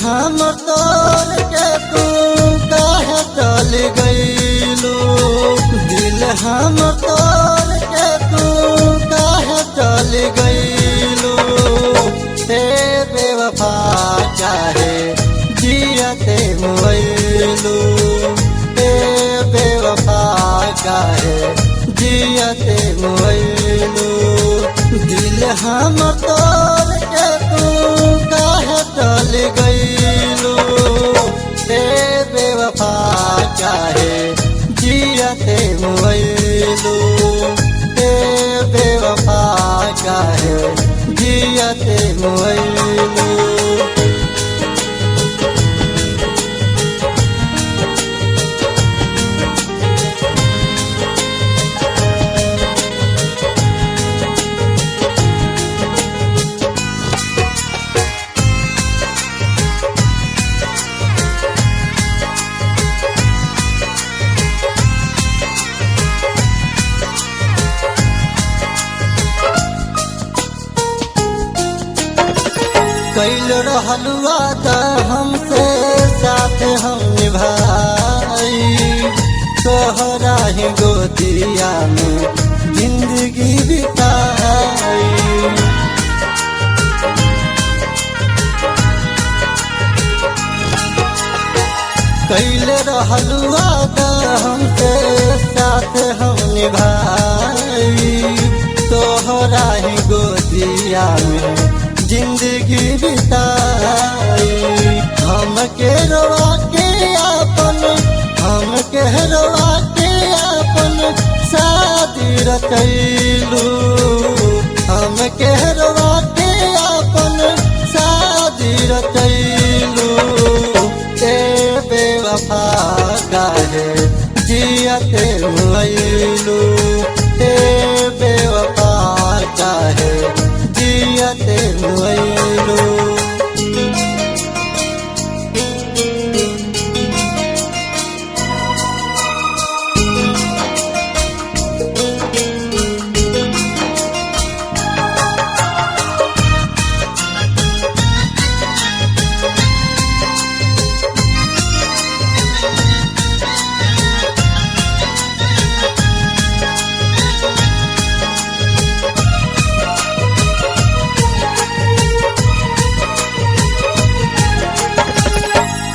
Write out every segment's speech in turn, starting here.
हम तोड़ के तू काहे चल गईलू। दिल हम तोड़ के तू काहे चल गईलू। ते बेवफा चाहे जियते मोइलू। ते बेवफा चाहे जियते मोइलू। दिल हम तोड़ के तू काहे चल गईलू। ते बेवफा चाहे जियते मोइलू। ते बेवफा चाहे जियते मोइलू। कैल रहलू वादा हमसे साथ हम निभाई। तोहरा ही गोदिया में जिंदगी बिताई। कैल रहलू वादा हमसे साथ हम निभाई। तोहरा ही गोदिया में जिंदगी बिताई। हम के रोवा के आपन, हम के रोवा के आपन शादी रचैलू। हम के रोवा के आपन शादी रचैलू। ते बेवफा काहे जियते मोइलू। ते बेवफा काहे जियते मोइलू।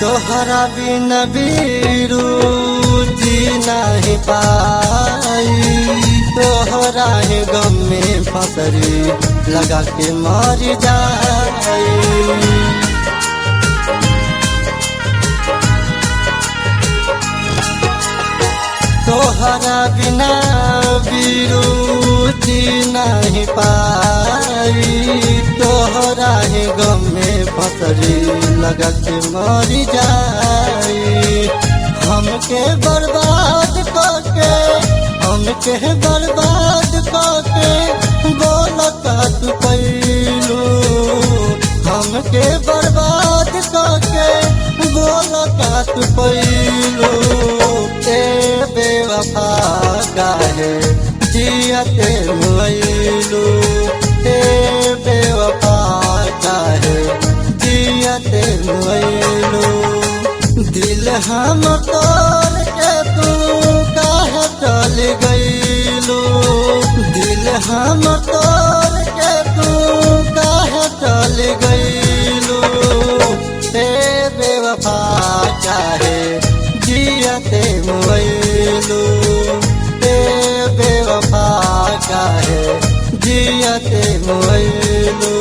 तोहरा बिन बीरू जी नहीं पाई। तोहरा ही गम में फसरी लगा के मर जाई। तोहरा बिना बीरू जी नहीं पाई। तोहरा ही गम में फसरी लगा के मर जाई। हमके बर्बाद करके, हमके बर्बाद करके बोलता तू पैलू। हमके बर्बाद करके बोलता तू पैलू। ते बेवफा काहे जियते मोइलू। ते बेवफा काहे जियते मोइलू। दिल हम तोड़ के तू काहे चल गईलू। दिल हम तोड़ के तू काहे चल गईलू। ते बेवफा काहे जियते मोइलू। ते बेवफा काहे जियते मोइलू।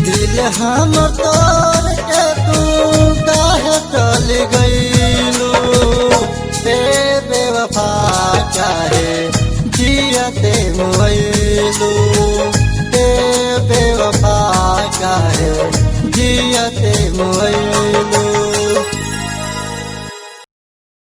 दिल हम तोड़ के तू काहे चल गईलू। ते बेवफा काहे जियते मोइलू। ते बेवफा काहे जियते मोइलू।